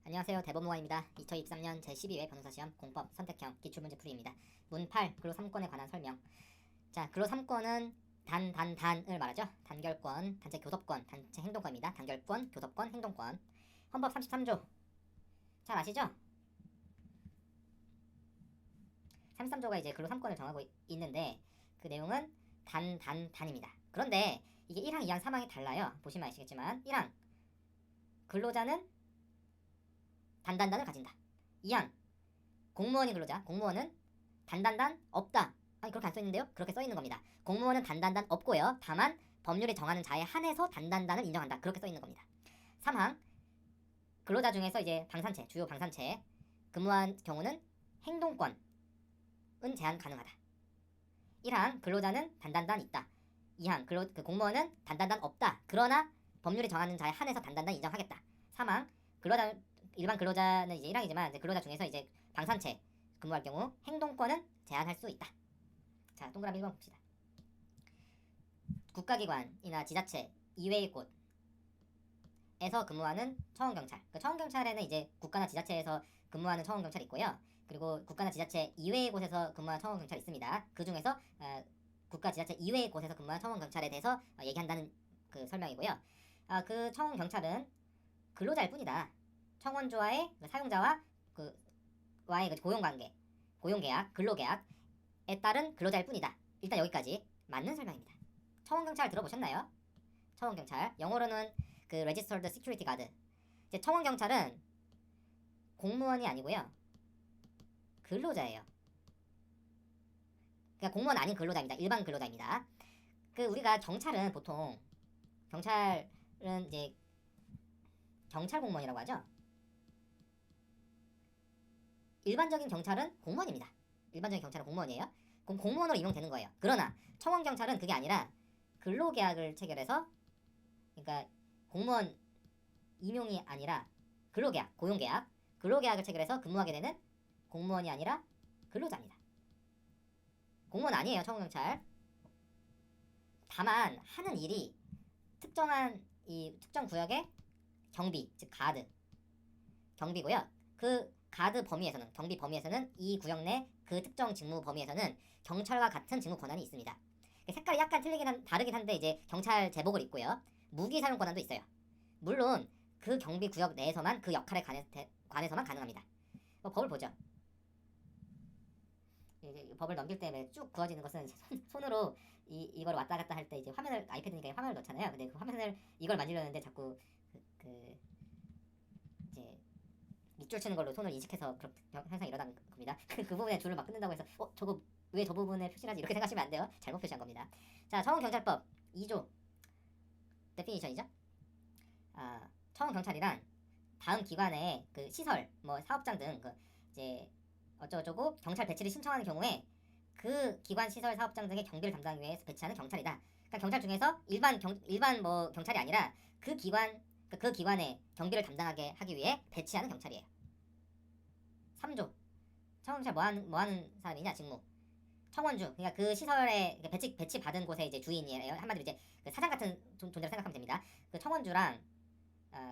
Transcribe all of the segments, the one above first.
안녕하세요. 대법무관입니다. 2023년 제12회 변호사시험 공법 선택형 기출문제 풀이입니다. 문 8, 근로 3권에 관한 설명. 자, 근로 3권은 단을 말하죠. 단결권, 단체 교섭권, 단체 행동권입니다. 단결권, 교섭권, 행동권. 헌법 33조. 잘 아시죠? 33조가 이제 근로 3권을 정하고 있는데 그 내용은 단입니다. 그런데 이게 1항, 2항, 3항이 달라요. 보시면 아시겠지만 1항 근로자는 단을 가진다. 2항 공무원이 근로자, 공무원은 단단 없다. 아니 그렇게 안 써있는데요? 그렇게 써있는 겁니다. 공무원은 단단 없고요. 다만 법률이 정하는 자에 한해서 단단을 인정한다. 그렇게 써있는 겁니다. 3항 근로자 중에서 이제 방산체, 주요 방산체에 근무한 경우는 행동권은 제한 가능하다. 1항 근로자는 단단 있다. 2항 공무원은 단단 없다. 그러나 법률이 정하는 자에 한해서 단단 인정하겠다. 3항 근로자 일반 근로자는 이제 1항이지만 이제 근로자 중에서 이제 방산체 근무할 경우 행동권은 제한할 수 있다. 자, 동그라미 1번 봅시다. 국가기관이나 지자체 이외의 곳에서 근무하는 처원경찰. 그 처원경찰에는 이제 국가나 지자체에서 근무하는 처원경찰이 있고요. 그리고 국가나 지자체 이외의 곳에서 근무하는 처원경찰이 있습니다. 그 중에서 국가, 지자체 이외의 곳에서 근무하는 처원경찰에 대해서 얘기한다는 그 설명이고요. 그 처원경찰은 근로자일 뿐이다. 청원주와의 사용자와 와의 고용관계, 고용계약, 근로계약에 따른 근로자일 뿐이다. 일단 여기까지 맞는 설명입니다. 청원경찰 들어보셨나요? 청원경찰 영어로는 그 Registered Security Guard. 이제 청원경찰은 공무원이 아니고요, 근로자예요. 그러니까 공무원 아닌 근로자입니다. 일반 근로자입니다. 그 우리가 경찰은 보통 경찰은 이제 경찰 공무원이라고 하죠. 일반적인 경찰은 공무원입니다. 일반적인 경찰은 공무원이에요. 그럼 공무원으로 임용되는 거예요. 그러나 청원경찰은 그게 아니라 근로계약을 체결해서, 그러니까 공무원 임용이 아니라 근로계약, 고용계약, 근로계약을 체결해서 근무하게 되는 공무원이 아니라 근로자입니다. 공무원 아니에요, 청원경찰. 다만 하는 일이 특정한 이 특정 구역의 경비, 즉 가드, 경비고요. 그 가드 범위에서는, 경비 범위에서는 이 구역 내 그 특정 직무 범위에서는 경찰과 같은 직무 권한이 있습니다. 색깔이 약간 다르긴 한데 이제 경찰 제복을 입고요. 무기 사용 권한도 있어요. 물론 그 경비 구역 내에서만 그 역할에 관해서만 가능합니다. 법을 보죠. 이제 법을 넘길 때 쭉 그어지는 것은 손으로 이걸 왔다 갔다 할 때 이제 화면을, 아이패드니까 화면을 넣잖아요. 근데 그 화면을 이걸 만지려는데 자꾸 이제 밑줄 치는 걸로 손을 인식해서 항상 이러다는 겁니다. 그 부분에 줄을 막 끊는다고 해서 저거 왜 저 부분에 표시를 하지? 이렇게 생각하시면 안 돼요. 잘못 표시한 겁니다. 자, 청원경찰법 2조 데피니션이죠. 청원경찰이란 다음 기관의 그 시설, 뭐 사업장 등 이제 어쩌고저쩌고 경찰 배치를 신청하는 경우에 그 기관 시설 사업장 등의 경비를 담당하기 위해서 배치하는 경찰이다. 그러니까 경찰 중에서 일반 경찰이 아니라 그 기관의 경비를 담당하게 하기 위해 배치하는 경찰이에요. 3조 청원경찰 뭐 하는 사람이냐? 직무 청원주, 그러니까 그 시설에 배치 받은 곳의 이제 주인이에요. 한마디로 이제 그 사장 같은 존재로 생각하면 됩니다. 그 청원주랑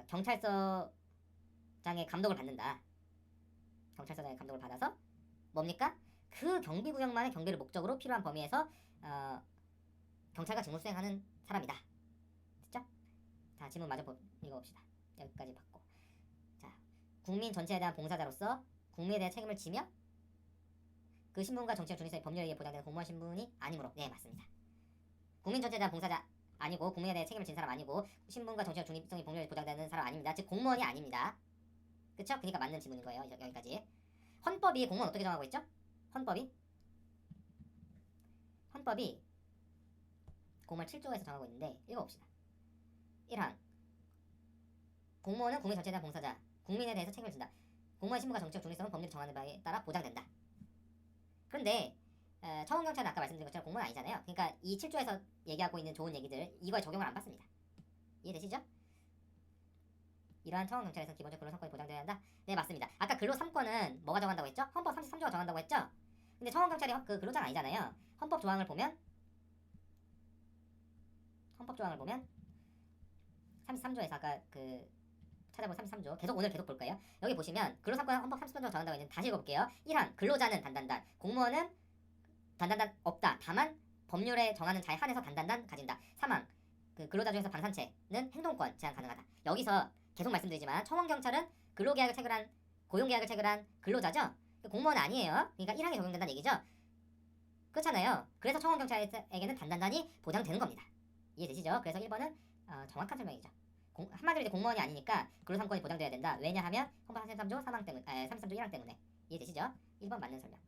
경찰서장의 감독을 받는다. 경찰서장의 감독을 받아서 뭡니까? 그 경비구역만의 경비를 목적으로 필요한 범위에서 경찰과 직무 수행하는 사람이다. 됐죠? 자, 질문 마저 읽어봅시다. 여기까지 받고. 자, 국민 전체에 대한 봉사자로서 국민에 대한 책임을 지며 그 신분과 정치적 중립성이 법률에 의해 보장되는 공무원 신분이 아니므로. 네, 맞습니다. 국민 전체에 대한 봉사자 아니고, 국민에 대해 책임을 진 사람 아니고, 신분과 정치적 중립성이 법률에 보장되는 사람 아닙니다. 즉 공무원이 아닙니다. 그쵸? 그러니까 맞는 질문인 거예요. 여기까지. 헌법이 공무원 어떻게 정하고 있죠? 헌법이 공무원 7조에서 정하고 있는데 읽어봅시다. 1항 공무원은 국민 전체에 대한 봉사자, 국민에 대해서 책임을 진다. 공무원 신분과 정치적 중립성은 법률이 정하는 바에 따라 보장된다. 그런데 청원경찰은 아까 말씀드린 것처럼 공무원 아니잖아요. 그러니까 이 7조에서 얘기하고 있는 좋은 얘기들, 이거에 적용을 안 받습니다. 이해되시죠? 이러한 청원경찰에서 기본적 근로3권이 보장되어야 한다? 네, 맞습니다. 아까 근로 3권은 뭐가 정한다고 했죠? 헌법 33조가 정한다고 했죠? 근데 청원경찰이 그 근로자는 아니잖아요. 헌법 조항을 보면 33조에서 아까 그 찾아볼 33조 계속 오늘 계속 볼 거예요. 여기 보시면 근로상권 헌법 33조 정한다고 했는데 다시 읽어볼게요. 1항 근로자는 단단단 공무원은 단단단 없다. 다만 법률에 정하는 자에 한해서 단단단 가진다. 3항 그 근로자 중에서 방산체는 행동권 제한 가능하다. 여기서 계속 말씀드리지만 청원경찰은 근로계약을 체결한 고용계약을 체결한 근로자죠. 공무원 아니에요. 그러니까 1항에 적용된다는 얘기죠. 그렇잖아요. 그래서 청원경찰에게는 단단단이 보장되는 겁니다. 이해되시죠? 그래서 1번은 정확한 설명이죠. 한마디로 이제 공무원이 아니니까 근로상권이 보장돼야 된다. 왜냐하면 헌법 33조 3항 때문에 33조 1항 때문에. 이해되시죠? 1번 맞는 설명.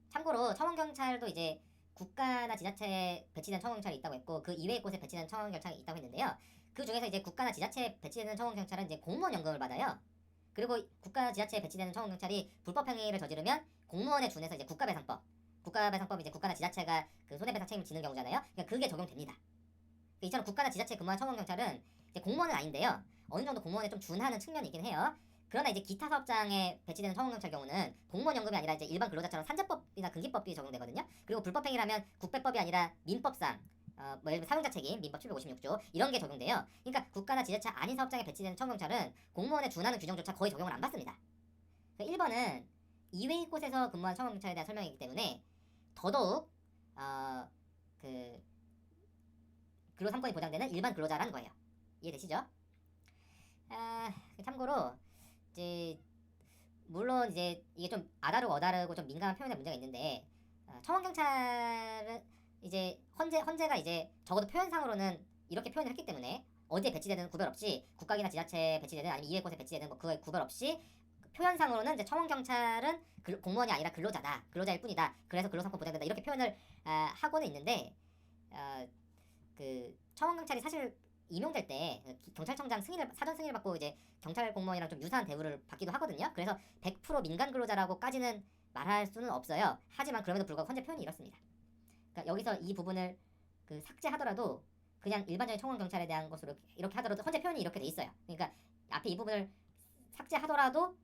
참고로 청원경찰도 이제 국가나 지자체에 배치된 청원경찰이 있다고 했고 그 이외의 곳에 배치된 청원경찰이 있다고 했는데요. 그 중에서 이제 국가나 지자체에 배치되는 청원경찰은 이제 공무원 연금을 받아요. 그리고 국가 지자체에 배치되는 청원경찰이 불법행위를 저지르면 공무원에 준해서 이제 국가배상법이 이제 국가나 지자체가 그 손해배상 책임을 지는 경우잖아요. 그러니까 그게 적용됩니다. 이처럼 국가나 지자체에 근무한 청원경찰은 이제 공무원은 아닌데요. 어느 정도 공무원에 좀 준하는 측면이 있긴 해요. 그러나 이제 기타 사업장에 배치되는 청원경찰 경우는 공무원 연금이 아니라 이제 일반 근로자처럼 산재법이나 근기법이 적용되거든요. 그리고 불법행위라면 국배법이 아니라 민법상 뭐 예를 들면 사용자 책임 민법 756조 이런 게 적용돼요. 그러니까 국가나 지자체 아닌 사업장에 배치되는 청원경찰은 공무원에 준하는 규정조차 거의 적용을 안 받습니다. 그러니까 1번은 이외의 곳에서 근무한 청원경찰에 대한 설명이기 때문에 더더욱 그 근로상권이 보장되는 일반 근로자라는 거예요. 이해되시죠? 참고로 이제 물론 이제 이게 좀 아다르고 어다르고 좀 민감한 표현에 문제가 있는데 청원경찰은 이제 헌재가 이제 적어도 표현상으로는 이렇게 표현을 했기 때문에 어디에 배치되든 구별 없이 국가기나 지자체에 배치되든 아니면 이외 곳에 배치되든 뭐 그거에 구별 없이 표현상으로는 이제 청원경찰은 공무원이 아니라 근로자다. 근로자일 뿐이다. 그래서 근로상권 보장된다. 이렇게 표현을 하고는 있는데 그 청원경찰이 사실 임용될 때 경찰청장 사전 승인을 받고 이제 경찰 공무원이랑 좀 유사한 대우를 받기도 하거든요. 그래서 100% 민간 근로자라고까지는 말할 수는 없어요. 하지만 그럼에도 불구하고 헌재 표현이 이렇습니다. 그러니까 여기서 이 부분을 그 삭제하더라도 그냥 일반적인 청원경찰에 대한 것으로 이렇게 하더라도 헌재 표현이 이렇게 돼 있어요. 그러니까 앞에 이 부분을 삭제하더라도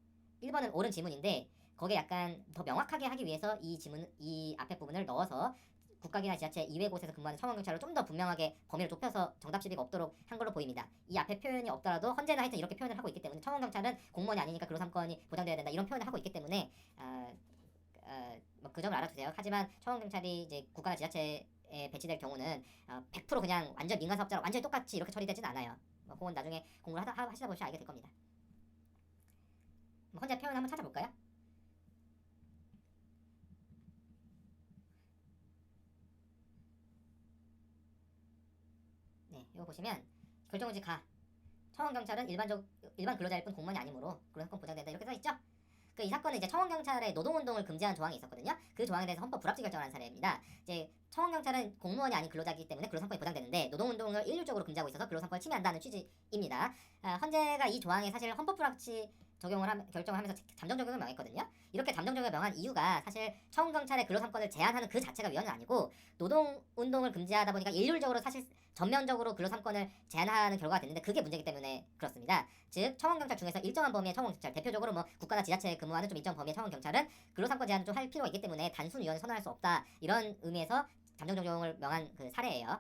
1번은 옳은 지문인데 거기에 약간 더 명확하게 하기 위해서 이 앞에 부분을 넣어서 국가기나 지자체 이외 곳에서 근무하는 청원경찰로 좀 더 분명하게 범위를 좁혀서 정답 시비가 없도록 한 걸로 보입니다. 이 앞에 표현이 없더라도 헌재는 하여튼 이렇게 표현을 하고 있기 때문에 청원경찰은 공무원이 아니니까 근로상권이 보장돼야 된다 이런 표현을 하고 있기 때문에 뭐 그 점을 알아두세요. 하지만 청원경찰이 이제 국가나 지자체에 배치될 경우는 100% 그냥 완전 민간 사업자랑 완전히 똑같이 이렇게 처리되지는 않아요. 뭐 그건 나중에 공부를 하시다 보시면 알게 될 겁니다. 헌재 표현 한번 찾아볼까요? 네, 이거 보시면 결정문지 가. 청원경찰은 일반 근로자일 뿐 공무원이 아니므로 근로상권 보장된다 이렇게 써있죠? 이 사건은 이제 청원경찰의 노동운동을 금지한 조항이 있었거든요. 그 조항에 대해서 헌법 불합치 결정을 한 사례입니다. 이제 청원경찰은 공무원이 아닌 근로자이기 때문에 근로상권이 보장되는데 노동운동을 일률적으로 금지하고 있어서 근로상권을 침해한다는 취지입니다. 헌재가 이 조항에 사실 헌법 불합치 결정을 하면서 잠정 적용을 명했거든요. 이렇게 잠정 적용을 명한 이유가 사실 청원경찰의 근로상권을 제한하는 그 자체가 위헌은 아니고 노동운동을 금지하다 보니까 일률적으로 사실 전면적으로 근로상권을 제한하는 결과가 됐는데 그게 문제이기 때문에 그렇습니다. 즉 청원경찰 중에서 일정한 범위의 청원경찰 대표적으로 뭐 국가나 지자체에 근무하는 좀 일정 범위의 청원경찰은 근로상권 제한을 좀 할 필요가 있기 때문에 단순 위헌을 선언할 수 없다 이런 의미에서 잠정 적용을 명한 그 사례예요.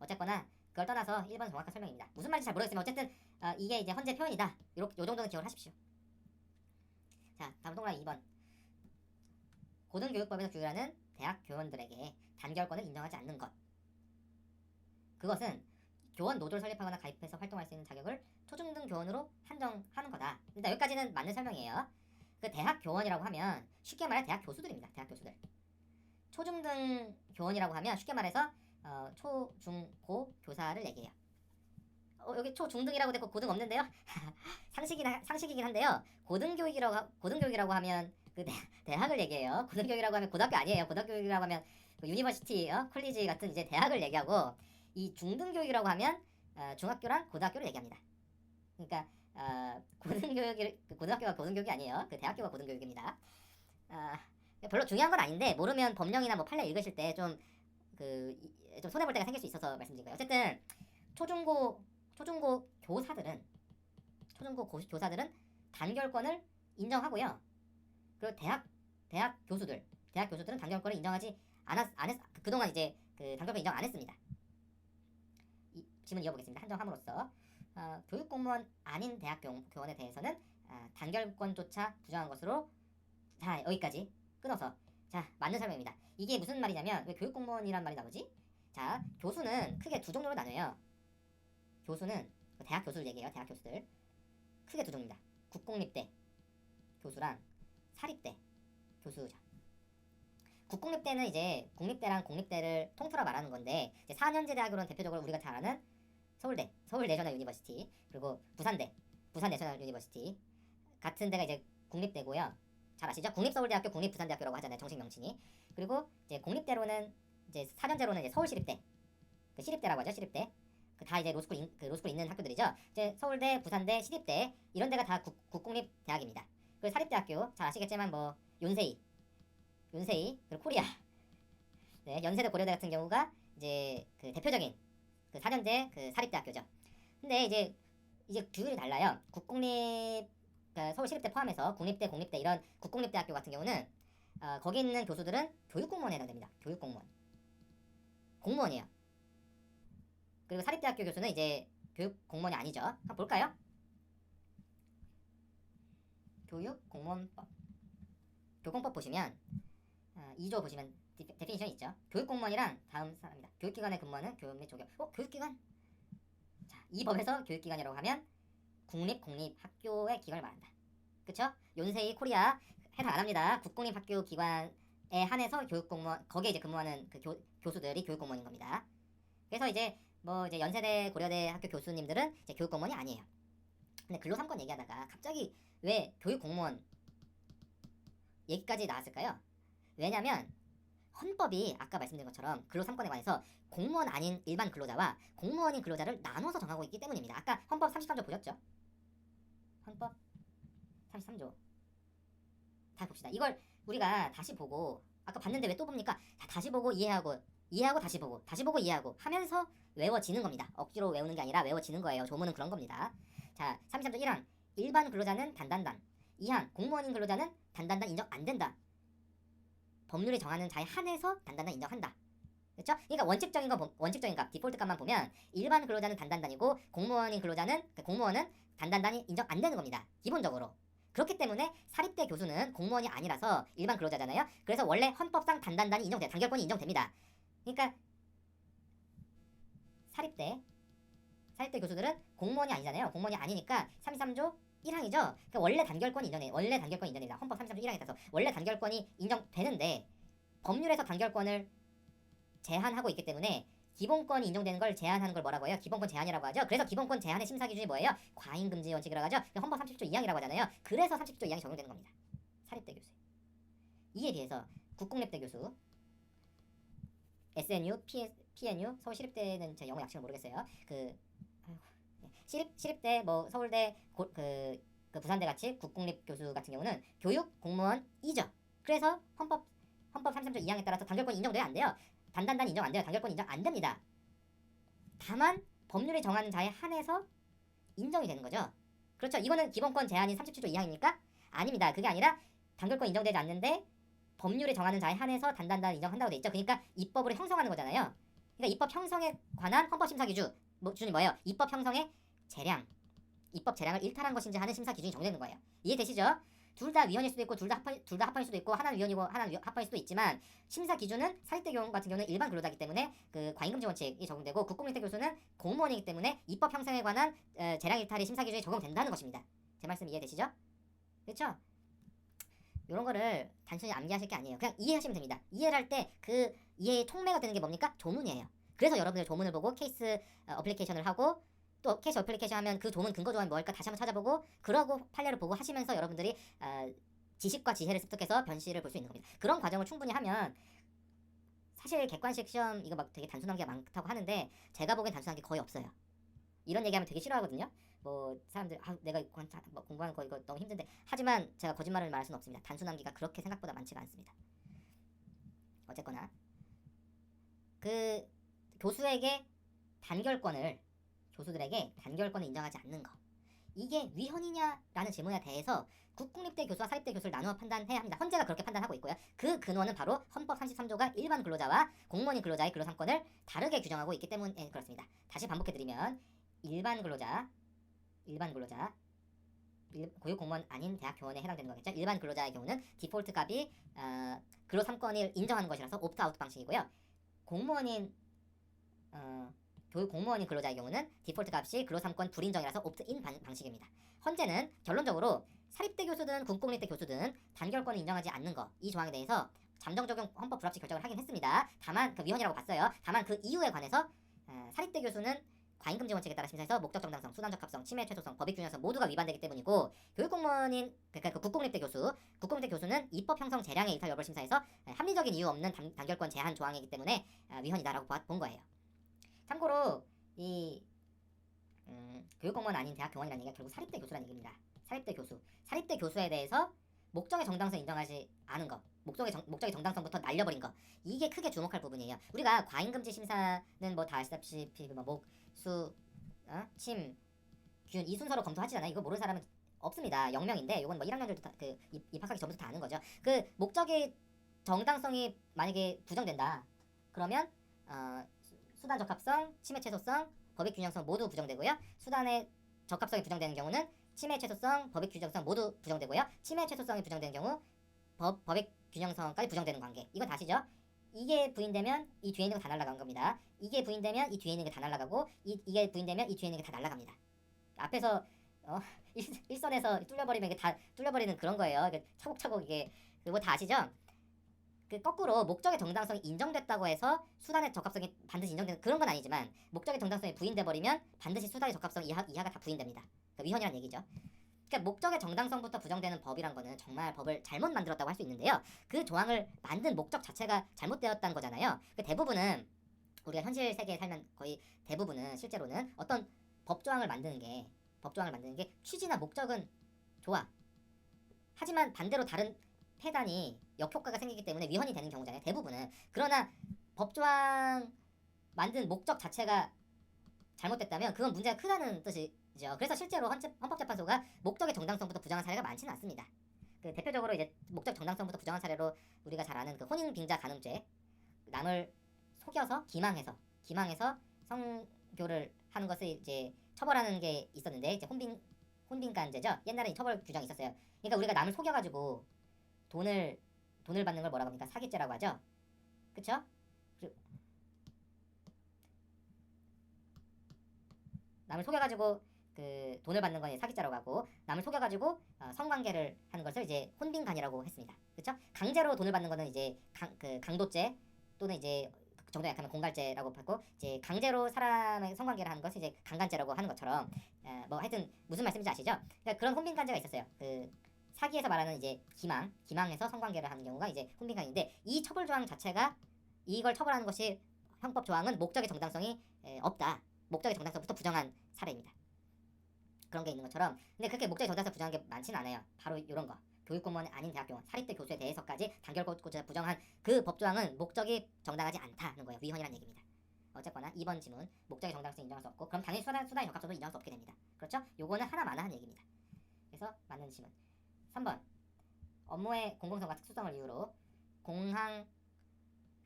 어쨌거나 그걸 떠나서 1번 정확한 설명입니다. 무슨 말인지 잘 모르겠지만 어쨌든 이게 이제 헌재 표현이다. 요 정도는 기억을 하십시오. 자, 다음 동그라미 2번. 고등교육법에서 규율하는 대학 교원들에게 단결권을 인정하지 않는 것. 그것은 교원 노조를 설립하거나 가입해서 활동할 수 있는 자격을 초중등 교원으로 한정하는 거다. 일단 여기까지는 맞는 설명이에요. 그 대학 교원이라고 하면 쉽게 말해 대학 교수들입니다. 대학 교수들. 초중등 교원이라고 하면 쉽게 말해서 초, 중, 고 교사를 얘기해요. 여기 초중등이라고 됐고 고등 없는데요. 상식이긴 한데요. 고등교육이라고 하면 그 대학을 얘기해요. 고등교육이라고 하면 고등학교 아니에요. 고등교육이라고 하면 그 유니버시티, 콜리지 같은 이제 대학을 얘기하고 이 중등교육이라고 하면 중학교랑 고등학교를 얘기합니다. 그러니까 고등학교가 고등교육이 아니에요. 그 대학교가 고등교육입니다. 별로 중요한 건 아닌데 모르면 법령이나 뭐 판례 읽으실 때 좀 손해 볼 때가 생길 수 있어서 말씀드린 거예요. 어쨌든 초중고 교사들은 단결권을 인정하고요. 그리고 대학 교수들은 단결권을 인정하지 그동안 이제 그 단결권 인정 안 했습니다. 이 질문 이어보겠습니다. 한정함으로써 교육공무원 아닌 대학 교원에 대해서는 단결권조차 부정한 것으로. 자, 여기까지 끊어서 자, 맞는 설명입니다. 이게 무슨 말이냐면 왜 교육공무원이란 말이 나오지? 자, 교수는 크게 두 종류로 나눠요. 교수는 대학 교수들 얘기해요. 대학 교수들 크게 두 종류입니다. 국공립대 교수랑 사립대 교수죠. 국공립대는 이제 국립대랑 공립대를 통틀어 말하는 건데, 이제 4년제 대학으로는 대표적으로 우리가 잘 아는 서울대, 서울 내셔널 유니버시티, 그리고 부산대, 부산 내셔널 유니버시티 같은 데가 이제 국립대고요. 잘 아시죠? 국립서울대학교, 국립부산대학교라고 하잖아요, 정식 명칭이. 그리고 이제 공립대로는 이제 4년제로는 이제 서울시립대, 그 시립대라고 하죠, 시립대. 그 다 이제 로스쿨 있는 학교들이죠. 이제 서울대, 부산대, 시립대 이런 데가 다 국공립 대학입니다. 그리고 사립대학교 잘 아시겠지만 뭐 윤세이, 그리고 코리아, 네, 연세대 고려대 같은 경우가 이제 그 대표적인 그 4년제 그 사립대학교죠. 근데 이제 규율이 달라요. 국공립, 그러니까 서울시립대 포함해서 국립대, 공립대 이런 국공립대학교 같은 경우는 거기 있는 교수들은 교육공무원에 해당됩니다. 교육공무원, 공무원이에요. 그리고 사립대학교 교수는 이제 교육공무원이 아니죠. 한번 볼까요? 교육공무원법, 교공법 보시면 2조 보시면 데피니션 있죠. 교육공무원이랑 다음 사람입니다. 교육기관에 근무하는 교육 및 조교. 교육기관? 자, 이 법에서 교육기관이라고 하면 국립, 공립 학교의 기관을 말한다. 그쵸? 윤세이, 코리아 해당 안 합니다. 국공립학교 기관에 한해서 교육공무원, 거기에 이제 근무하는 그 교수들이 교육공무원인 겁니다. 그래서 이제 뭐 이제 연세대, 고려대 학교 교수님들은 이제 교육공무원이 아니에요. 근데 근로삼권 얘기하다가 갑자기 왜 교육공무원 얘기까지 나왔을까요? 왜냐면 헌법이 아까 말씀드린 것처럼 근로삼권에 관해서 공무원 아닌 일반 근로자와 공무원인 근로자를 나눠서 정하고 있기 때문입니다. 아까 헌법 33조 보셨죠? 헌법 33조 다 봅시다. 이걸 우리가 다시 보고, 아까 봤는데 왜 또 봅니까? 다시 보고 이해하고 다시 보고 이해하고 하면서 외워지는 겁니다. 억지로 외우는 게 아니라 외워지는 거예요. 조문은 그런 겁니다. 자, 33조 1항 일반 근로자는 단단단, 2항 공무원인 근로자는 단단단 인정 안 된다. 법률이 정하는 자에 한해서 단단단 인정한다. 그렇죠? 그러니까 원칙적인 값, 디폴트 값만 보면 일반 근로자는 단단단이고 공무원인 근로자는, 공무원은 단단단이 인정 안 되는 겁니다. 기본적으로. 그렇기 때문에 사립대 교수는 공무원이 아니라서 일반 근로자잖아요. 그래서 원래 헌법상 단단단이 인정돼요. 단결권이 인정됩니다. 그러니까 사립대 교수들은 공무원이 아니잖아요. 공무원이 아니니까 33조 1항이죠. 그러니까 원래 단결권이 인정됩니다. 헌법 33조 1항에 따라서 원래 단결권이 인정되는데 법률에서 단결권을 제한하고 있기 때문에 기본권이 인정되는 걸 제한하는 걸 뭐라고 해요? 기본권 제한이라고 하죠. 그래서 기본권 제한의 심사 기준이 뭐예요? 과잉금지 원칙이라고 하죠. 헌법 30조 2항이라고 하잖아요. 그래서 30조 2항이 적용되는 겁니다. 사립대 교수. 이에 비해서 국공립대 교수, SNU, PNU, 서울시립대는 제 영어 약칭을 모르겠어요. 시립대, 뭐 서울대, 그 부산대 같이 국공립 교수 같은 경우는 교육 공무원이죠. 그래서 헌법 33조 2항에 따라서 단결권 인정돼야 안 돼요. 단단단 인정 안 돼요. 단결권 인정 안 됩니다. 다만 법률이 정하는 자에 한해서 인정이 되는 거죠. 그렇죠. 이거는 기본권 제한인 37조 2항입니까? 아닙니다. 그게 아니라 단결권 인정되지 않는데 법률이 정하는 자에 한해서 단단단 인정한다고 돼 있죠. 그러니까 입법으로 형성하는 거잖아요. 그러니까 입법 형성에 관한 헌법 심사 기준이 뭐예요? 입법 형성의 재량, 입법 재량을 일탈한 것인지 하는 심사 기준이 정되는 거예요. 이해되시죠? 둘 다 위헌일 수도 있고 둘 다 합헌일 수도 있고 하나는 위헌이고 하나는 합헌일 수도 있지만 심사 기준은 사립대 교원 같은 경우는 일반 근로자이기 때문에 그 과잉금지 원칙이 적용되고 국공립대 교수는 공무원이기 때문에 입법 형성에 관한 재량 일탈이 심사 기준이 적용된다는 것입니다. 제 말씀 이해되시죠? 그렇죠? 이런 거를 단순히 암기하실 게 아니에요. 그냥 이해하시면 됩니다. 이해를 할 때 그 이해의 촉매가 되는 게 뭡니까? 조문이에요. 그래서 여러분들 조문을 보고 케이스 어플리케이션을 하고 또 케이스 어플리케이션 하면 그 조문 근거 조항이 뭘까 다시 한번 찾아보고 그러고 판례를 보고 하시면서 여러분들이 지식과 지혜를 습득해서 변시를 볼 수 있는 겁니다. 그런 과정을 충분히 하면 사실 객관식 시험 이거 막 되게 단순한 게 많다고 하는데 제가 보기엔 단순한 게 거의 없어요. 이런 얘기하면 되게 싫어하거든요. 뭐 사람들 내가 공부하는 거 이거 너무 힘든데, 하지만 제가 거짓말을 말할 수는 없습니다. 단순한 게가 그렇게 생각보다 많지가 않습니다. 어쨌거나 그 교수들에게 단결권을 인정하지 않는 거, 이게 위헌이냐라는 질문에 대해서 국공립대 교수와 사립대 교수를 나누어 판단해야 합니다. 헌재가 그렇게 판단하고 있고요. 그 근원은 바로 헌법 33조가 일반 근로자와 공무원인 근로자의 근로상권을 다르게 규정하고 있기 때문에 그렇습니다. 다시 반복해드리면 일반 근로자, 일반 근로자, 고유 공무원 아닌 대학 교원에 해당되는 거겠죠. 일반 근로자의 경우는 디폴트 값이 근로 3권을 인정하는 것이라서 옵트아웃 방식이고요. 공무원인 교육 공무원인 근로자의 경우는 디폴트 값이 근로 3권 불인정이라서 옵트인 방식입니다. 헌재는 결론적으로 사립대 교수든 군공립대 교수든 단결권을 인정하지 않는 거, 이 조항에 대해서 잠정 적용 헌법 불합치 결정을 하긴 했습니다. 다만 그 위헌이라고 봤어요. 다만 그 이유에 관해서 사립대 교수는 과잉금지 원칙에 따라 심사해서 목적 정당성, 수단 적합성, 침해 최소성, 법익 균형성 모두가 위반되기 때문이고, 교육공무원인 그러니까 그 국공립대 교수는 입법 형성 재량의 일탈 여부를 심사해서 합리적인 이유 없는 단결권 제한 조항이기 때문에 위헌이다라고 본 거예요. 참고로 이 교육공무원 아닌 대학 교원이라는 얘기가 결국 사립대 교수라는 얘기입니다. 사립대 교수에 대해서 목적의 정당성 인정하지 않은 거, 목적의 정당성부터 날려버린 거, 이게 크게 주목할 부분이에요. 우리가 과잉금지 심사는 뭐 다 아시다시피 뭐 목, 수, 침, 균 이 순서로 검토하지잖아요. 이거 모르는 사람은 없습니다. 0명인데 이건 뭐 1학년들도 다 그 입학하기 전부터 다 아는 거죠. 그 목적의 정당성이 만약에 부정된다. 그러면 수단 적합성, 침해 최소성, 법익 균형성 모두 부정되고요. 수단의 적합성이 부정되는 경우는 침해 최소성, 법익 균형성 모두 부정되고요. 침해 최소성이 부정되는 경우 법익 균형성까지 부정되는 관계. 이건 다시죠? 이게 부인되면 이 뒤에 있는 거 다 날아간 겁니다. 이게 부인되면 이 뒤에 있는 게 다 날아가고 이게 부인되면 이 뒤에 있는 게 다 날아갑니다. 앞에서 일선에서 뚫려버리면 이게 다 뚫려버리는 그런 거예요. 이게 차곡차곡 이게 뭐 다 아시죠? 그 거꾸로 목적의 정당성이 인정됐다고 해서 수단의 적합성이 반드시 인정되는 그런 건 아니지만, 목적의 정당성이 부인돼 버리면 반드시 수단의 적합성 이하가 다 부인됩니다. 그러니까 위헌이란 얘기죠. 그러니까 목적의 정당성부터 부정되는 법이란 거는 정말 법을 잘못 만들었다고 할 수 있는데요. 그 조항을 만든 목적 자체가 잘못되었다는 거잖아요. 그 대부분은 우리가 현실 세계에 살면 거의 대부분은 실제로는 어떤 법조항을 만드는 게 취지나 목적은 좋아. 하지만 반대로 다른 폐단이 역효과가 생기기 때문에 위헌이 되는 경우잖아요. 대부분은. 그러나 법조항 만든 목적 자체가 잘못됐다면 그건 문제가 크다는 뜻이죠. 그래서 실제로 헌법재판소가 목적의 정당성부터 부정한 사례가 많지는 않습니다. 그 대표적으로 이제 목적 정당성부터 부정한 사례로 우리가 잘 아는 그 혼인빙자 간음죄, 남을 속여서 기망해서 성교를 하는 것을 이제 처벌하는 게 있었는데, 이제 혼빈간죄죠. 옛날에 처벌 규정이 있었어요. 그러니까 우리가 남을 속여가지고 돈을 받는 걸 뭐라고 합니까? 사기죄라고 하죠. 그쵸? 남을 속여가지고 그 돈을 받는 건 사기죄라고 하고, 남을 속여가지고 성관계를 하는 것을 이제 혼빈간이라고 했습니다. 그쵸? 강제로 돈을 받는 거는 이제 강도죄 또는 이제 그 정도 약하면 공갈죄라고 받고, 이제 강제로 사람의 성관계를 하는 것을 이제 강간죄라고 하는 것처럼 뭐 하여튼 무슨 말씀인지 아시죠? 그러니까 그런 혼빈간죄가 있었어요. 그 사기에서 말하는 이제 기망해서 성관계를 하는 경우가 이제 혼빈간인데, 이 처벌 조항 자체가 이걸 처벌하는 것이 형법 조항은 목적의 정당성이 없다. 목적의 정당성부터 부정한 사례입니다. 그런 게 있는 것처럼. 근데 그렇게 목적의 정당성 부정한 게 많지는 않아요. 바로 이런 거. 교육공무원이 아닌 대학교원, 사립대 교수에 대해서까지 단결코드가 부정한 그 법조항은 목적이 정당하지 않다는 거예요. 위헌이라는 얘기입니다. 어쨌거나 2번 지문, 목적의 정당성 인정할 수 없고, 그럼 당연히 수단의 적합성도 인정할 수 없게 됩니다. 그렇죠? 요거는 하나마나한 얘기입니다. 그래서 맞는 지문. 3번. 업무의 공공성과 특수성을 이유로 공항,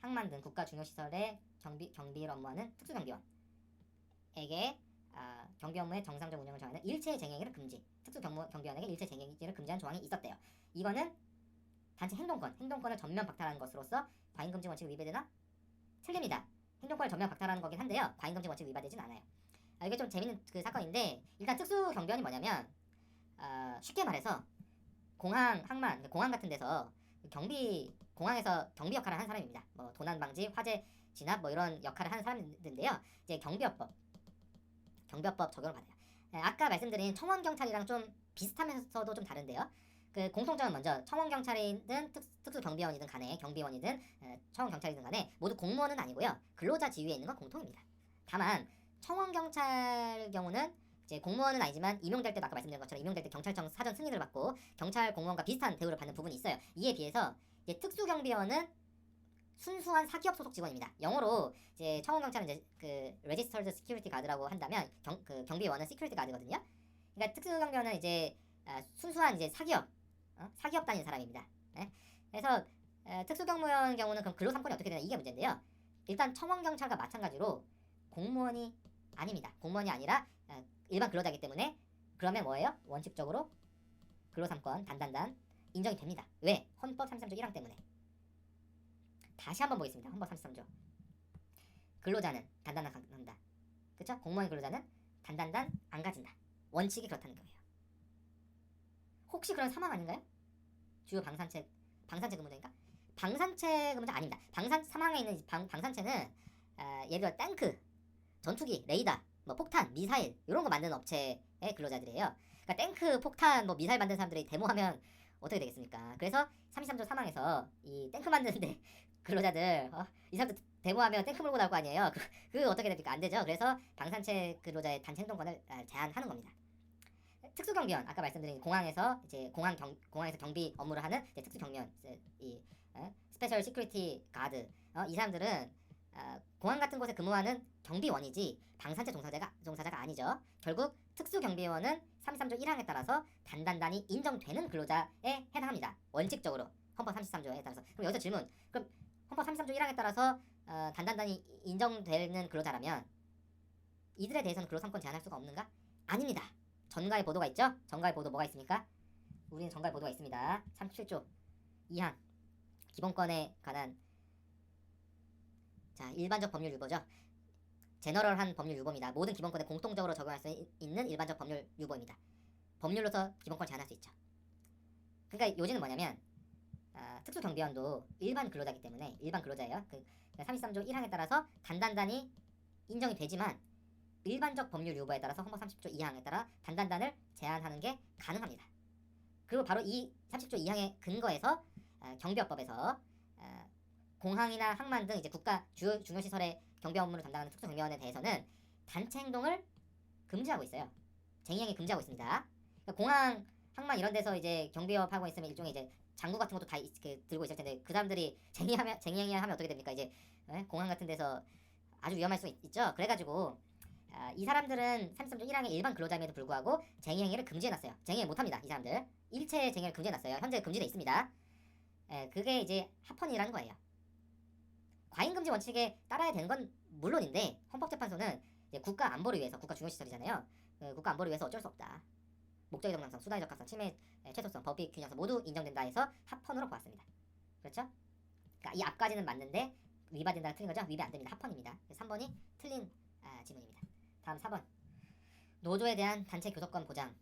항만 등 국가 중요시설의 경비를 업무하는 특수경비원에게 경비 업무의 정상적 운영을 정하는 일체 쟁행위를 금지, 특수경비원에게 일체 쟁행위를 금지한 조항이 있었대요. 이거는 단지 행동권을 전면 박탈하는 것으로서 과잉금지 원칙 위배되나? 틀립니다. 행동권을 전면 박탈하는 거긴 한데요, 과잉금지 원칙 위반되진 않아요. 이게 좀 재밌는 그 사건인데, 일단 특수경비원이 뭐냐면 쉽게 말해서 공항, 항만, 공항 같은 데서 공항에서 경비 역할을 하는 사람입니다. 뭐 도난 방지, 화재 진압 뭐 이런 역할을 하는 사람인데요. 이제 경비업법 적용을 받아요. 아까 말씀드린 청원경찰이랑 좀 비슷하면서도 좀 다른데요. 그 공통점은 먼저 청원경찰이든 특수경비원이든 간에, 경비원이든 청원경찰이든 간에 모두 공무원은 아니고요. 근로자 지위에 있는 건 공통입니다. 다만 청원경찰 경우는 이제 공무원은 아니지만 임용될 때도 아까 말씀드린 것처럼 임용될 때 경찰청 사전 승인을 받고 경찰 공무원과 비슷한 대우를 받는 부분이 있어요. 이에 비해서 이제 특수경비원은 순수한 사기업 소속 직원입니다. 영어로 이제 청원경찰은 이제 그 Registered Security Guard라고 한다면 그 경비원은 Security Guard거든요. 그러니까 특수경비원은 이제 순수한 이제 사기업 다니는 사람입니다. 네? 그래서 특수경비원 경우는 그럼 근로 3권이 어떻게 되나, 이게 문제인데요. 일단 청원경찰과 마찬가지로 공무원이 아닙니다. 공무원이 아니라 일반 근로자이기 때문에 그러면 뭐예요? 원칙적으로 근로3권 단단단 인정이 됩니다. 왜? 헌법 33조 1항 때문에. 다시 한번 보겠습니다. 헌법 33조. 근로자는 단단단 갖는다. 그쵸? 공무원 근로자는 단단단 안 가진다. 원칙이 그렇다는 거예요. 혹시 그런 사망 아닌가요? 주요 방산체 근무자인가? 방산체 근무자 아닙니다. 사망에 있는 방산체는 예를 들어 탱크, 전투기, 레이더, 뭐 폭탄, 미사일 이런 거 만드는 업체의 근로자들이에요. 그러니까 탱크, 폭탄, 뭐 미사일 만드는 사람들이 데모하면 어떻게 되겠습니까? 그래서 33조 3항에서 이 탱크 만드는데 근로자들 이 사람들 데모하면 탱크 몰고 나올 거 아니에요. 그 어떻게 됩니까? 안 되죠. 그래서 방산체 근로자의 단체 행동권을 제한하는 겁니다. 특수경비원 아까 말씀드린 공항에서 이제 공항에서 경비 업무를 하는 특수경비원 스페셜 시큐리티 가드 이 사람들은 공항 같은 곳에 근무하는 경비원이지 방산체 종사자가 아니죠. 결국 특수경비원은 33조 1항에 따라서 단단단이 인정되는 근로자에 해당합니다. 원칙적으로 헌법 33조에 따라서. 그럼 여기서 질문. 그럼 헌법 33조 1항에 따라서 단단단이 인정되는 근로자라면 이들에 대해서는 근로3권 제한할 수가 없는가? 아닙니다. 전가의 보도가 있죠? 전가의 보도 뭐가 있습니까? 우리는 전가의 보도가 있습니다. 37조 2항 기본권에 관한 일반적 법률 유보죠. 제너럴한 법률 유보입니다. 모든 기본권에 공통적으로 적용할 수 있는 일반적 법률 유보입니다. 법률로서 기본권을 제한할 수 있죠. 그러니까 요지는 뭐냐면 특수경비원도 일반 근로자이기 때문에 일반 근로자예요. 33조 1항에 따라서 단단단이 인정이 되지만 일반적 법률 유보에 따라서 헌법 30조 2항에 따라 단단단을 제한하는 게 가능합니다. 그리고 바로 이 30조 2항의 근거에서 경비업법에서 공항이나 항만 등 이제 국가 중요시설의 경비 업무를 담당하는 특수경비원에 대해서는 단체 행동을 금지하고 있어요. 쟁행이 금지하고 있습니다. 그러니까 공항, 항만 이런 데서 이제 경비업 하고 있으면 일종의 이제 장구 같은 것도 다 들고 있을 텐데 그 사람들이 쟁행하면 어떻게 됩니까? 이제 공항 같은 데서 아주 위험할 수 있죠. 그래가지고 이 사람들은 33조 1항의 일반 근로자임에도 불구하고 쟁행위를 금지해놨어요. 쟁행 못합니다. 이 사람들 일체 쟁행을 금지해놨어요. 현재 금지돼 있습니다. 그게 이제 합헌이라는 거예요. 과잉금지 원칙에 따라야 되는 건 물론인데 헌법재판소는 이제 국가 안보를 위해서 국가 중요시설이잖아요. 국가 안보를 위해서 어쩔 수 없다. 목적의 정당성, 수단의 적합성, 침해 최소성, 법익 균형성 모두 인정된다 해서 합헌으로 보았습니다. 그렇죠? 그러니까 이 앞까지는 맞는데 위반된다 틀린 거죠? 위배 안 됩니다. 합헌입니다. 3번이 틀린 지문입니다. 다음 4번. 노조에 대한 단체 교섭권 보장은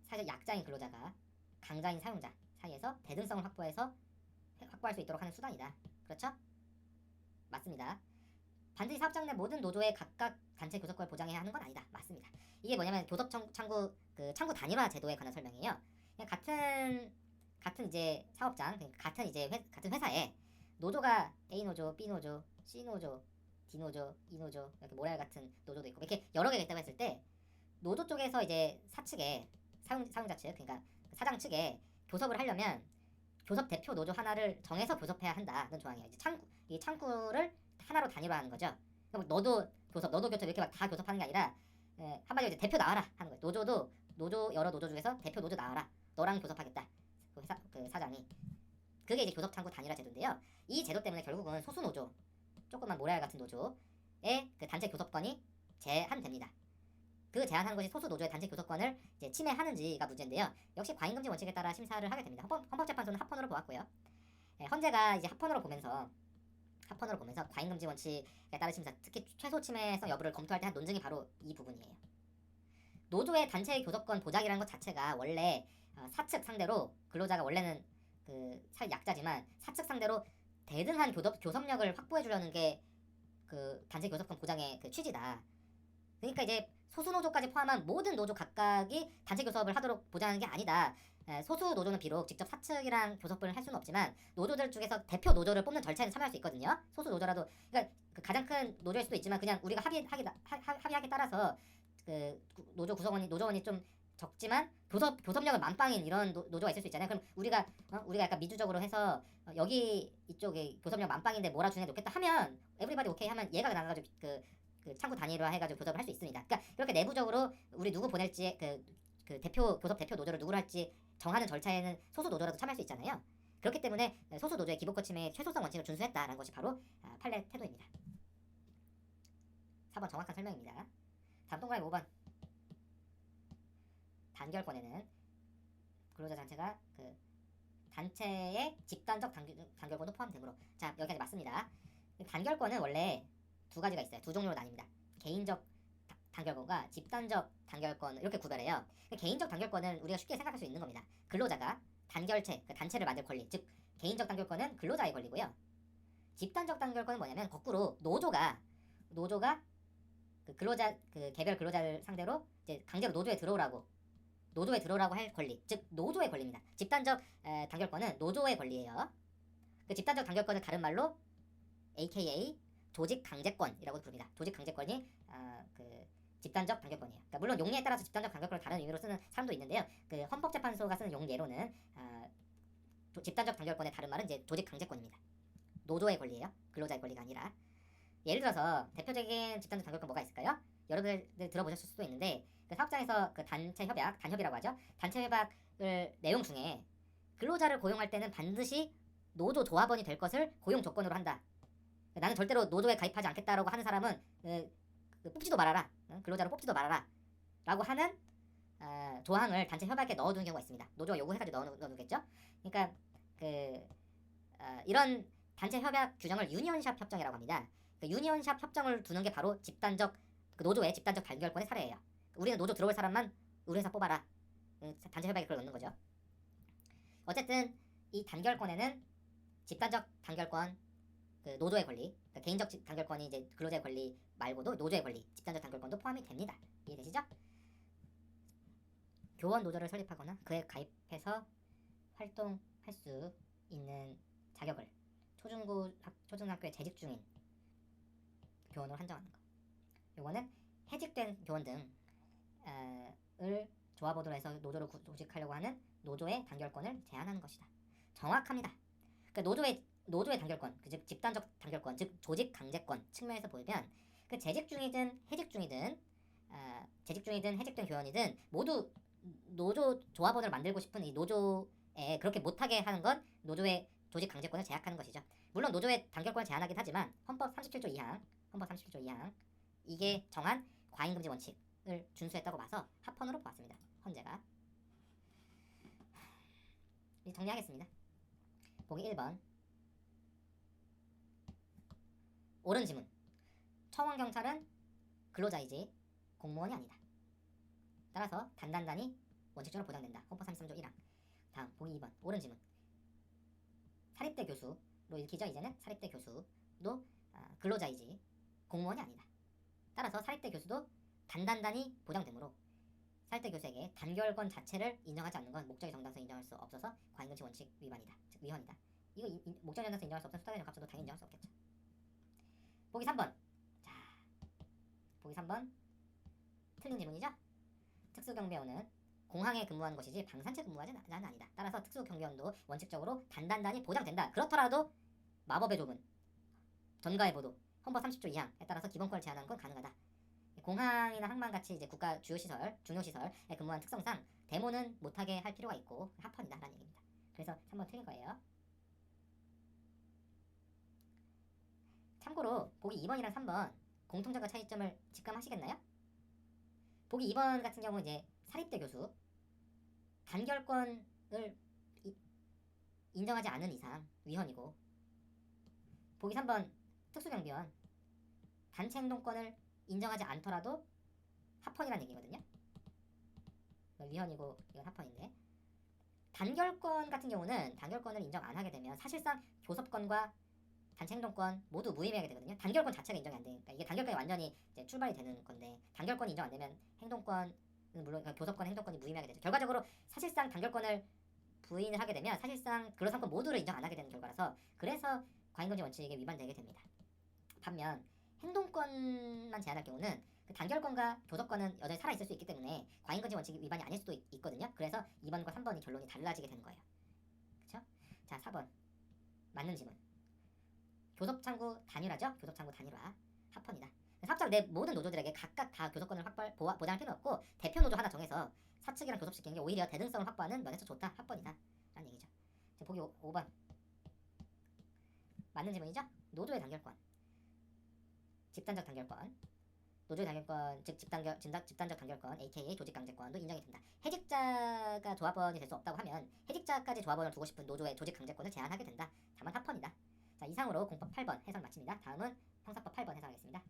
사실 약자인 근로자가 강자인 사용자 사이에서 대등성을 확보할 수 있도록 하는 수단이다. 그렇죠? 맞습니다. 반드시 사업장 내 모든 노조에 각각 단체 교섭권을 보장해야 하는 건 아니다. 맞습니다. 이게 뭐냐면 교섭 창구 창구 단일화 제도에 관한 설명이에요. 같은 이제 사업장, 같은 회사에 노조가 A 노조, B 노조, C 노조, D 노조, E 노조 이렇게 모랄 같은 노조도 있고 이렇게 여러 개가 있다고 했을 때 노조 쪽에서 이제 사측에 사용자 측 그러니까 사장 측에 교섭을 하려면 교섭 대표 노조 하나를 정해서 교섭해야 한다는 조항이에요. 이제 이 창구를 하나로 단일화하는 거죠. 그럼 너도 교섭 이렇게 막 다 교섭하는 게 아니라 한마디로 이제 대표 나와라 하는 거예요. 노조도 여러 노조 중에서 대표 노조 나와라. 너랑 교섭하겠다. 그 사장이. 그게 이제 교섭 창구 단일화 제도인데요. 이 제도 때문에 결국은 소수 노조, 조그만 모래알 같은 노조의 그 단체 교섭권이 제한됩니다. 그 제한하는 것이 소수 노조의 단체 교섭권을 이제 침해하는지가 문제인데요. 역시 과잉금지 원칙에 따라 심사를 하게 됩니다. 헌법재판소는 합헌으로 보았고요. 헌재가 이제 합헌으로 보면서 과잉금지 원칙에 따른 심사, 특히 최소 침해성 여부를 검토할 때 한 논증이 바로 이 부분이에요. 노조의 단체 교섭권 보장이라는 것 자체가 원래 사측 상대로 근로자가 원래는 살 약자지만 사측 상대로 대등한 교섭력을 확보해 주려는 게 그 단체 교섭권 보장의 그 취지다. 그러니까 이제 소수 노조까지 포함한 모든 노조 각각이 단체 교섭을 하도록 보장하는 게 아니다. 소수 노조는 비록 직접 사측이랑 교섭을 할 수는 없지만 노조들 중에서 대표 노조를 뽑는 절차에 참여할 수 있거든요. 소수 노조라도 그러니까 그 가장 큰 노조일 수도 있지만 그냥 우리가 합의하기 따라서 그 노조원이 좀 적지만 교섭력은 만빵인 이런 노조가 있을 수 있잖아요. 그럼 우리가 약간 미주적으로 해서 여기 이쪽에 교섭력 만빵인데 몰아주네 놓겠다 하면 에브리바디 오케이 하면 얘가 나가가지고 그 창구 단위로 해가지고 교섭을 할 수 있습니다. 그러니까 이렇게 내부적으로 우리 누구 보낼지 교섭 대표 노조를 누구로 할지 정하는 절차에는 소수 노조라도 참여할 수 있잖아요. 그렇기 때문에 소수 노조의 기본권 침해의 최소성 원칙을 준수했다라는 것이 바로 판례 태도입니다. 4번 정확한 설명입니다. 다음 동그라미 5번. 단결권에는 근로자 단체가 그 단체의 집단적 단결권도 포함되므로 자 여기까지 맞습니다. 단결권은 원래 두 가지가 있어요. 두 종류로 나뉩니다. 개인적 단결권과 집단적 단결권 이렇게 구별해요. 개인적 단결권은 우리가 쉽게 생각할 수 있는 겁니다. 근로자가 단결체, 그 단체를 만들 권리, 즉 개인적 단결권은 근로자의 권리고요. 집단적 단결권은 뭐냐면 거꾸로 노조가 그 근로자 그 개별 근로자를 상대로 이제 강제로 노조에 들어오라고 할 권리, 즉 노조의 권리입니다. 집단적 단결권은 노조의 권리예요. 그 집단적 단결권을 다른 말로 AKA 조직 강제권이라고 부릅니다. 조직 강제권이 그 집단적 단결권이에요. 그러니까 물론 용례에 따라서 집단적 단결권을 다른 의미로 쓰는 사람도 있는데요. 그 헌법재판소가 쓰는 용례로는 집단적 단결권의 다른 말은 이제 조직 강제권입니다. 노조의 권리예요. 근로자의 권리가 아니라. 예를 들어서 대표적인 집단적 단결권 뭐가 있을까요? 여러분들 들어보셨을 수도 있는데 그 사업장에서 그 단체 협약, 단협이라고 하죠. 단체 협약을 내용 중에 근로자를 고용할 때는 반드시 노조 조합원이 될 것을 고용 조건으로 한다. 나는 절대로 노조에 가입하지 않겠다라고 하는 사람은 뽑지도 말아라. 근로자로 뽑지도 말아라. 라고 하는 조항을 단체 협약에 넣어두는 경우가 있습니다. 노조가 요구해가지고 넣어두겠죠. 그러니까 이런 단체 협약 규정을 유니언샵 협정이라고 합니다. 그 유니언샵 협정을 두는 게 바로 집단적 그 노조의 집단적 단결권의 사례예요. 우리는 노조 들어올 사람만 우리 회사 뽑아라. 단체 협약에 그걸 넣는 거죠. 어쨌든 이 단결권에는 집단적 단결권, 그 노조의 권리, 그러니까 개인적 단결권이 이제 근로자의 권리 말고도 노조의 권리, 집단적 단결권도 포함이 됩니다. 이해되시죠? 교원 노조를 설립하거나 그에 가입해서 활동할 수 있는 자격을 초중학교에 재직 중인 교원으로 한정하는 거. 요거는 해직된 교원 등을 조합원으로 해서 노조를 조직하려고 하는 노조의 단결권을 제한하는 것이다. 정확합니다. 그러니까 노조의 단결권, 즉 집단적 단결권, 즉 조직 강제권 측면에서 보면 그 재직 중이든 해직된 교원이든 모두 노조 조합원을 만들고 싶은 이 노조에 그렇게 못하게 하는 건 노조의 조직 강제권을 제약하는 것이죠. 물론 노조의 단결권을 제한하긴 하지만 헌법 37조 2항 이게 정한 과잉금지 원칙을 준수했다고 봐서 합헌으로 보았습니다. 헌재가. 이제 정리하겠습니다. 보기 1번. 옳은 지문. 청원경찰은 근로자이지 공무원이 아니다. 따라서 단단히 원칙적으로 보장된다. 헌법 33조 1항. 다음 보기 2번. 옳은 지문. 사립대 교수로 읽히죠. 이제는 사립대 교수도 근로자이지 공무원이 아니다. 따라서 사립대 교수도 단단히 보장되므로 사립대 교수에게 단결권 자체를 인정하지 않는 건 목적의 정당성 인정할 수 없어서 과잉금지 원칙 위반이다. 즉 위헌이다. 이거 목적의 정당성 인정할 수 없으면 수단의 적합성도 당연히 인정할 수 없겠죠. 보기 3번. 자, 보기 3번. 틀린 지문이죠? 특수경비원은 공항에 근무하는 것이지 방산체 근무하는 아니다. 따라서 특수경비원도 원칙적으로 단단히 보장된다. 그렇더라도 마법의 조문, 전가의 보도, 헌법 30조 2항에 따라서 기본권을 제한하는 건 가능하다. 공항이나 항만같이 이제 국가 주요시설, 중요시설에 근무한 특성상 데모는 못하게 할 필요가 있고 합헌이다라는 얘기입니다. 그래서 3번 틀린 거예요. 참고로 보기 2번이랑 3번 공통점과 차이점을 직감하시겠나요? 보기 2번 같은 경우 이제 사립대 교수 단결권을 인정하지 않은 이상 위헌이고, 보기 3번 특수경비원 단체 행동권을 인정하지 않더라도 합헌이라는 얘기거든요. 위헌이고 이건 합헌인데, 단결권 같은 경우는 단결권을 인정 안 하게 되면 사실상 교섭권과 단체 행동권 모두 무의미하게 되거든요. 단결권 자체가 인정이 안 되니까 이게 단결권이 완전히 이제 출발이 되는 건데, 단결권이 인정 안 되면 행동권 물론 그러니까 교섭권 행동권이 무의미하게 되죠. 결과적으로 사실상 단결권을 부인을 하게 되면 사실상 근로상권 모두를 인정 안 하게 되는 결과라서, 그래서 과잉금지 원칙에 위반되게 됩니다. 반면 행동권만 제한할 경우는 그 단결권과 교섭권은 여전히 살아있을 수 있기 때문에 과잉금지 원칙 위반이 아닐 수도 있거든요. 그래서 2번과 3번이 결론이 달라지게 되는 거예요. 그렇죠? 자, 4번 맞는 지문. 교섭창구 단일화죠? 교섭창구 단일화 합헌이다. 사업장 내 모든 노조들에게 각각 다 교섭권을 보장할 필요는 없고 대표 노조 하나 정해서 사측이랑 교섭시키는 게 오히려 대등성을 확보하는 면에서 좋다. 합헌이다 라는 얘기죠. 자, 보기 5번 맞는 지문이죠? 노조의 단결권, 집단적 단결권. 노조의 단결권, 즉 집단적 단결권, aka 조직 강제권도 인정이 된다. 해직자가 조합원이 될 수 없다고 하면 해직자까지 조합원을 두고 싶은 노조의 조직 강제권을 제한하게 된다. 다만 합헌이다. 자, 이상으로 공법 8번 해설 마칩니다. 다음은 형사법 8번 해설하겠습니다.